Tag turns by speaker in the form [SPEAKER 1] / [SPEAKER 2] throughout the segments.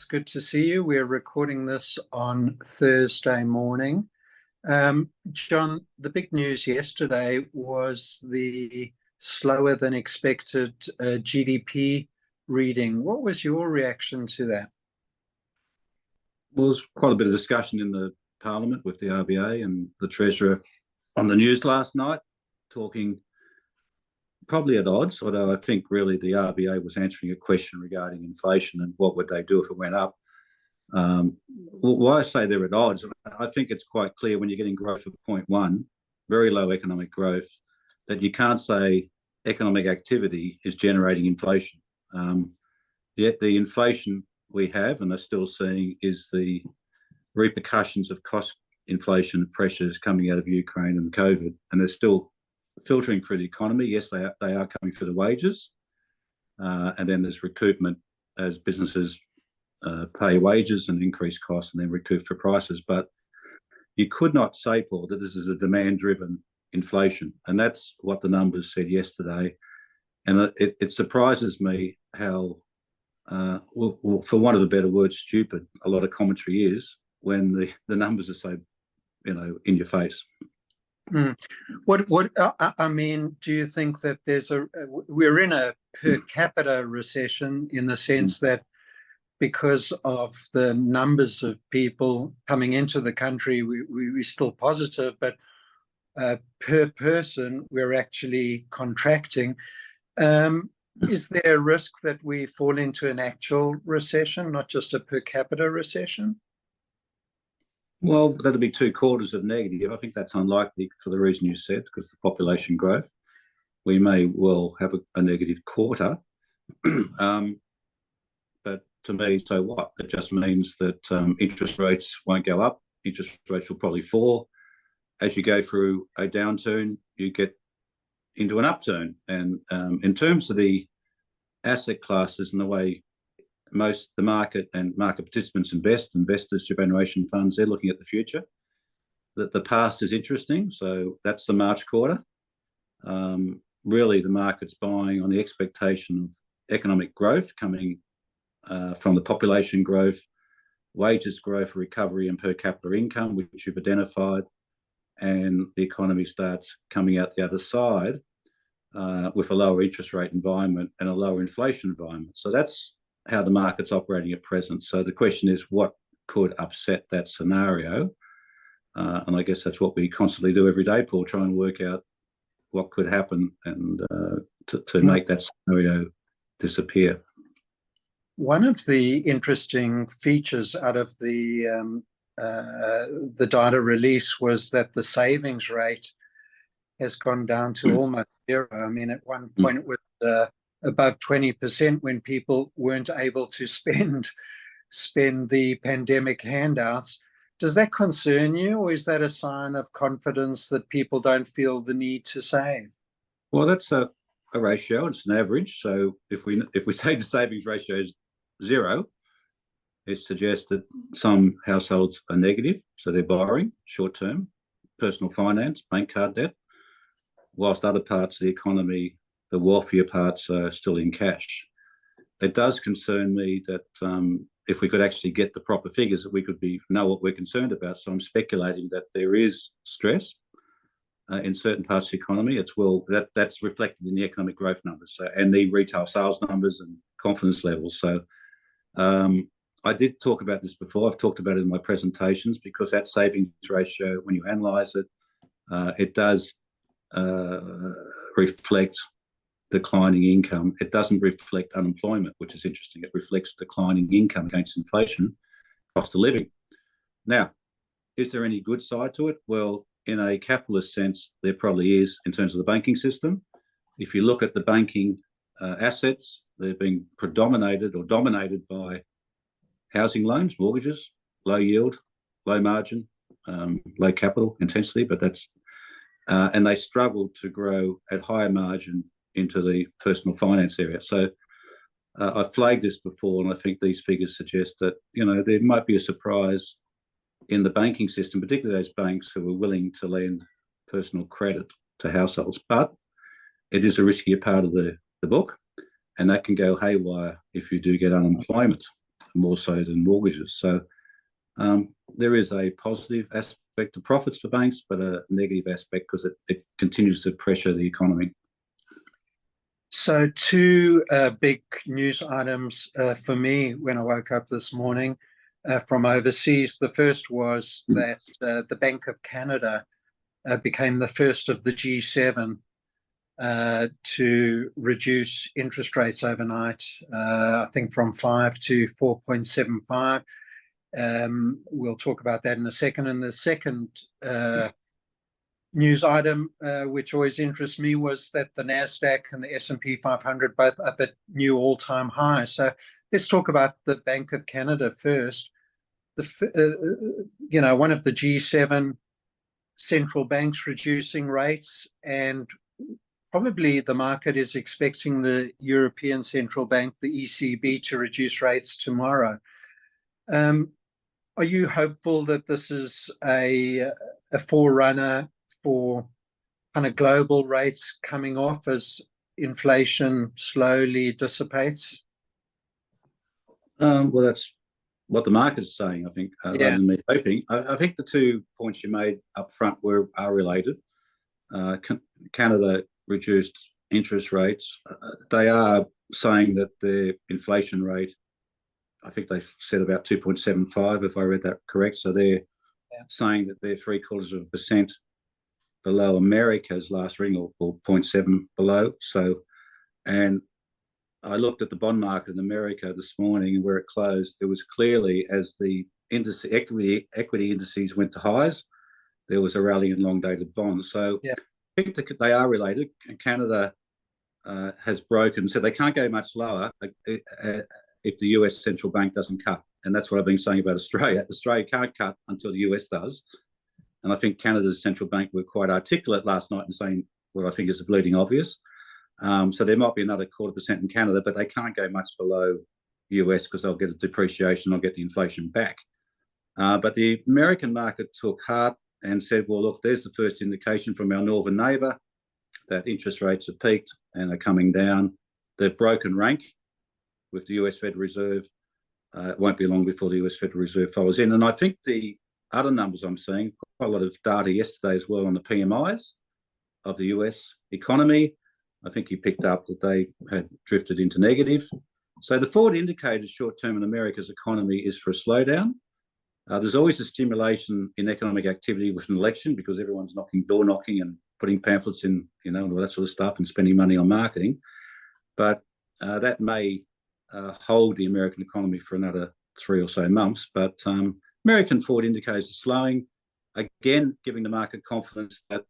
[SPEAKER 1] it's good to see you. We're recording this on Thursday morning. John, the big news yesterday was the slower than expected GDP reading. What was your reaction to that?
[SPEAKER 2] Well, there's quite a bit of discussion in the Parliament with the RBA and the Treasurer on the news last night, talking probably at odds, although I think really the RBA was answering a question regarding inflation and what would they do if it went up. Why I say they're at odds, I think it's quite clear when you're getting growth of 0.1, very low economic growth, that you can't say economic activity is generating inflation. Yet the inflation we have and are still seeing is the repercussions of cost inflation pressures coming out of Ukraine and COVID, and they're still filtering through the economy. Yes, they are coming through the wages, and then there's recoupment as businesses pay wages and increase costs and then recoup for prices. But you could not say, Paul, that this is a demand-driven inflation, and that's what the numbers said yesterday. And it surprises me how, well, for want of a better word, stupid a lot of commentary is when the numbers are so, in your face.
[SPEAKER 1] I mean, do you think that we're in a per capita recession in the sense that because of the numbers of people coming into the country, we're still positive, but per person, we're actually contracting. Is there a risk that we fall into an actual recession, not just a per capita recession?
[SPEAKER 2] Well, that'll be 2 quarters of negative. I think that's unlikely for the reason you said, because the population growth. We may well have a negative quarter. But to me, so what? It just means that interest rates won't go up. Interest rates will probably fall. As you go through a downturn, you get into an upturn. And in terms of the asset classes and the way the market and market participants investors, superannuation funds, they're looking at the future. That the past is interesting, so that's the March quarter. Really, the market's buying on the expectation of economic growth coming from the population growth, wages growth, recovery and per capita income, which you've identified, and the economy starts coming out the other side with a lower interest rate environment and a lower inflation environment. So that's how the market's operating at present. So the question is, what could upset that scenario? And I guess that's what we constantly do every day, Paul, try and work out what could happen and to make that scenario disappear.
[SPEAKER 1] One of the interesting features out of the data release was that the savings rate has gone down to almost zero. I mean, at one point it was above 20% when people weren't able to spend the pandemic handouts. Does that concern you, or is that a sign of confidence that people don't feel the need to save?
[SPEAKER 2] Well, that's a ratio. It's an average. So if we say the savings ratio is zero, it suggests that some households are negative, so they're borrowing short-term, personal finance, bank card debt, whilst other parts of the economy, the wealthier parts, are still in cash. It does concern me that if we could actually get the proper figures, that we could know what we're concerned about. So I'm speculating that there is stress in certain parts of the economy. That's reflected in the economic growth numbers and the retail sales numbers and confidence levels. So I did talk about this before. I've talked about it in my presentations, because that savings ratio, when you analyse it, it does reflect declining income. It doesn't reflect unemployment, which is interesting. It reflects declining income against inflation, cost of living. Now, is there any good side to it? Well, in a capitalist sense, there probably is in terms of the banking system. If you look at the banking assets, they're being dominated by housing loans, mortgages, low yield, low margin, low capital intensity, but that's and they struggle to grow at higher margin into the personal finance area. So I've flagged this before, and I think these figures suggest that there might be a surprise in the banking system, particularly those banks who are willing to lend personal credit to households. But it is a riskier part of the book, and that can go haywire if you do get unemployment. more so than mortgages. So there is a positive aspect to profits for banks, but a negative aspect because it continues to pressure the economy.
[SPEAKER 1] So two big news items for me when I woke up this morning from overseas. The first was that the Bank of Canada became the first of the G7 to reduce interest rates overnight, I think from 5 to 4.75. We'll talk about that in a second. And the second news item, which always interests me, was that the Nasdaq and the S&P 500 both up at new all-time highs. So let's talk about the Bank of Canada first. One of the G7 central banks reducing rates, and probably the market is expecting the European Central Bank, the ECB, to reduce rates tomorrow. Are you hopeful that this is a forerunner for kind of global rates coming off as inflation slowly dissipates?
[SPEAKER 2] Well, that's what the market's saying, I think, rather than me hoping. I think the 2 points you made up front are related. Canada reduced interest rates. They are saying that their inflation rate, I think they said about 2.75, if I read that correct. So they're saying that they're 0.75% below America's last reading, or 0.7 below. So, and I looked at the bond market in America this morning, and where it closed, there was clearly, as the equity indices went to highs, there was a rally in long-dated bonds. So I think they are related. Canada has broken, so they can't go much lower if the US central bank doesn't cut. And that's what I've been saying about Australia. Australia can't cut until the US does. And I think Canada's central bank were quite articulate last night in saying what I think is a bleeding obvious. So there might be another 0.25% in Canada, but they can't go much below US because they'll get a depreciation, they'll get the inflation back. But the American market took heart and said, well, look, there's the first indication from our northern neighbour that interest rates have peaked and are coming down. They've broken rank with the US Federal Reserve. It won't be long before the US Federal Reserve follows in. And I think the other numbers I'm seeing, quite a lot of data yesterday as well on the PMIs of the US economy. I think you picked up that they had drifted into negative. So the forward indicators short-term in America's economy is for a slowdown. There's always a stimulation in economic activity with an election because everyone's door knocking and putting pamphlets in, all that sort of stuff and spending money on marketing. But that may hold the American economy for another 3 or so months. But American forward indicators are slowing, again, giving the market confidence that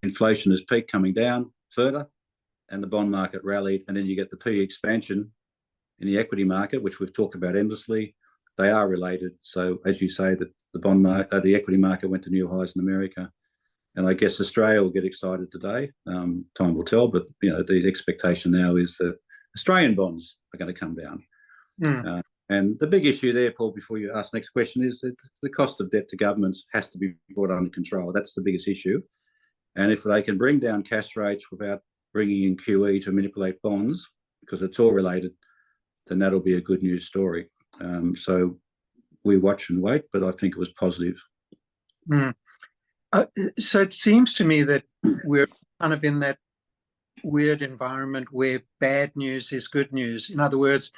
[SPEAKER 2] inflation has peaked, coming down further, and the bond market rallied. And then you get the PE expansion in the equity market, which we've talked about endlessly. They are related. So as you say, that the equity market went to new highs in America. And I guess Australia will get excited today. Time will tell, but the expectation now is that Australian bonds are going to come down. And the big issue there, Paul, before you ask the next question, is that the cost of debt to governments has to be brought under control. That's the biggest issue. And if they can bring down cash rates without bringing in QE to manipulate bonds, because it's all related, then that'll be a good news story. So we watch and wait, but I think it was positive.
[SPEAKER 1] So it seems to me that we're kind of in that weird environment where bad news is good news. In other words,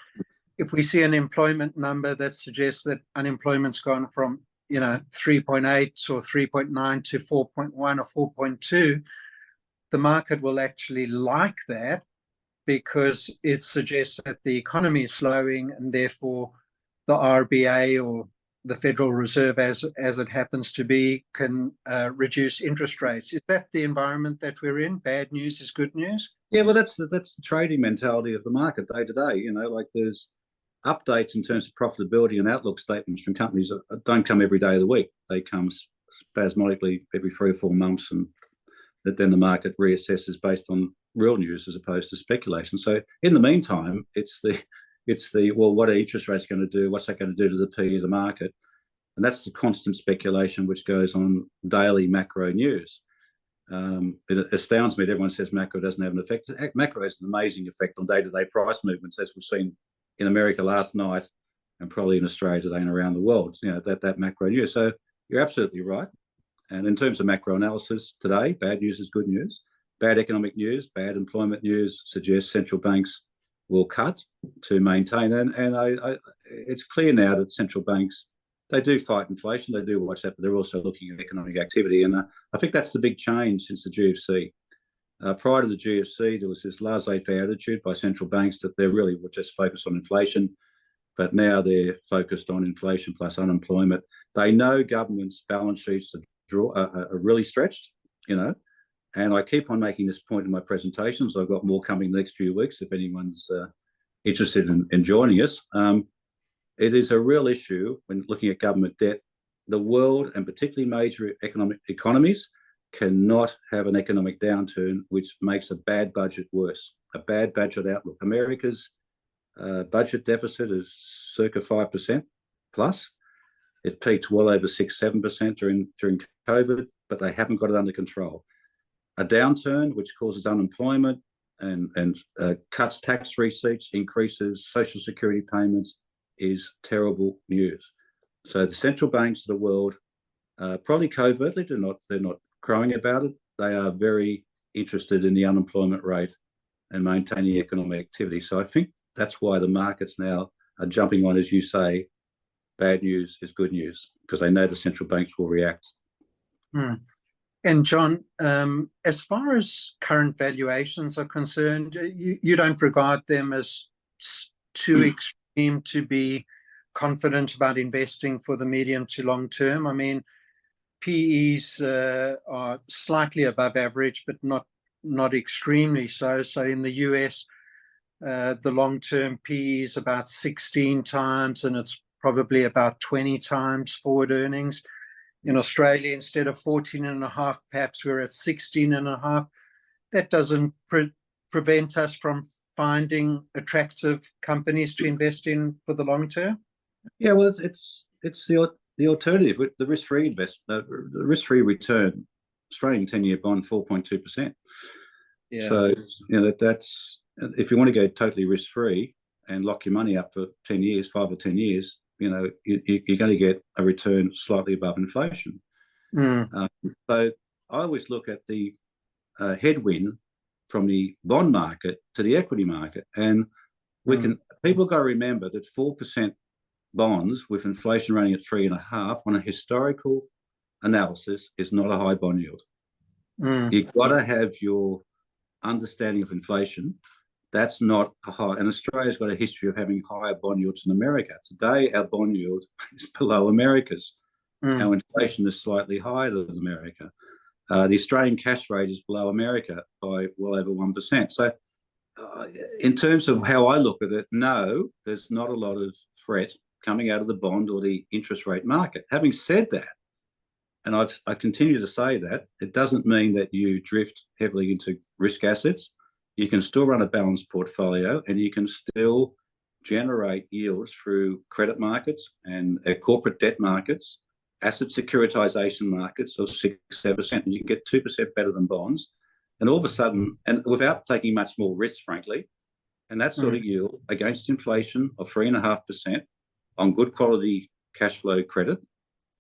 [SPEAKER 1] if we see an employment number that suggests that unemployment's gone from 3.8 or 3.9 to 4.1 or 4.2, the market will actually like that because it suggests that the economy is slowing and therefore the RBA or the Federal Reserve, as it happens to be, can reduce interest rates. Is that the environment that we're in? Bad news is good news?
[SPEAKER 2] Yeah, well, that's the trading mentality of the market day to day. Like there's updates in terms of profitability and outlook statements from companies that don't come every day of the week. They come spasmodically every 3 or 4 months, and that then the market reassesses based on real news as opposed to speculation. So in the meantime, it's the well, what are interest rates going to do? What's that going to do to the PE of the market? And that's the constant speculation which goes on daily macro news. It astounds me that everyone says macro doesn't have an effect. Macro has an amazing effect on day-to-day price movements, as we've seen in America last night. and probably in Australia today and around the world. That macro news. So you're absolutely right. And in terms of macro analysis today, bad news is good news. Bad economic news, bad employment news suggests central banks will cut to maintain. It's clear now that central banks, they do fight inflation, they do watch that, but they're also looking at economic activity. And I think that's the big change since the GFC. Prior to the GFC, there was this laissez-faire attitude by central banks that they really were just focused on inflation, but now they're focused on inflation plus unemployment. They know governments' balance sheets are really stretched, and I keep on making this point in my presentations. I've got more coming the next few weeks if anyone's interested in joining us. It is a real issue when looking at government debt. The world, and particularly major economies, cannot have an economic downturn which makes a bad budget worse, a bad budget outlook. America's budget deficit is circa 5% plus. It peaked well over 6-7% during COVID, but they haven't got it under control. A downturn which causes unemployment and cuts tax receipts, increases social security payments, is terrible news. So the central banks of the world, probably covertly, they're not crowing about it. They are very interested in the unemployment rate and maintaining economic activity. So I think that's why the markets now are jumping on, as you say, bad news is good news, because they know the central banks will react.
[SPEAKER 1] And John, as far as current valuations are concerned, you don't regard them as too extreme to be confident about investing for the medium to long term. I mean, PEs are slightly above average, but not extremely so. So in the US, the long-term PE is about 16 times, and it's probably about 20 times forward earnings. In Australia, instead of 14.5, perhaps we're at 16.5. That doesn't prevent us from finding attractive companies to invest in for the long term.
[SPEAKER 2] Yeah, well, it's the alternative with the risk-free investment, the risk-free return, Australian 10-year bond 4.2%.
[SPEAKER 1] Yeah.
[SPEAKER 2] So that's, if you want to go totally risk-free and lock your money up for 10 years, 5 or 10 years, you're going to get a return slightly above inflation. So I always look at the headwind from the bond market to the equity market, and people got to remember that 4% bonds with inflation running at 3.5 on a historical analysis is not a high bond yield. You've got to have your understanding of inflation. That's not a high, and Australia's got a history of having higher bond yields than America. Today, our bond yield is below America's. Our inflation is slightly higher than America. The Australian cash rate is below America by well over 1%. So in terms of how I look at it, no, there's not a lot of threat coming out of the bond or the interest rate market. Having said that, and I continue to say that, it doesn't mean that you drift heavily into risk assets. You can still run a balanced portfolio, and you can still generate yields through credit markets and corporate debt markets, asset securitization markets of 6-7%, and you can get 2% better than bonds. And all of a sudden, and without taking much more risk, frankly, and that sort of yield against inflation of 3.5% on good quality cash flow credit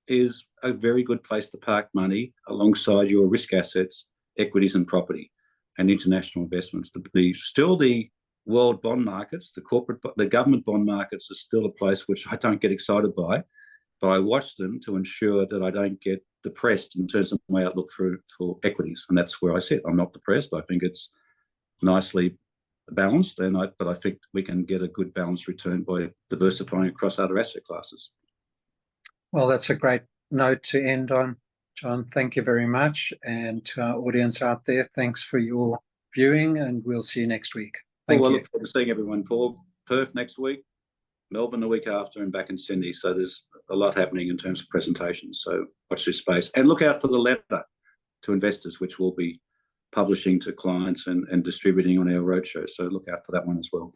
[SPEAKER 2] is a very good place to park money alongside your risk assets, equities and property and international investments. Still the world bond markets, the government bond markets are still a place which I don't get excited by, but I watch them to ensure that I don't get depressed in terms of my outlook for equities. And that's where I sit. I'm not depressed. I think it's nicely balanced, but I think we can get a good balanced return by diversifying across other asset classes.
[SPEAKER 1] Well, that's a great note to end on, John. Thank you very much. And to our audience out there, thanks for your viewing, and we'll see you next week. Thank you.
[SPEAKER 2] I look forward to seeing everyone. Perth next week, Melbourne the week after, and back in Sydney. So there's a lot happening in terms of presentations. So watch this space. And look out for the letter to investors, which we'll be publishing to clients and distributing on our roadshow. So look out for that one as well.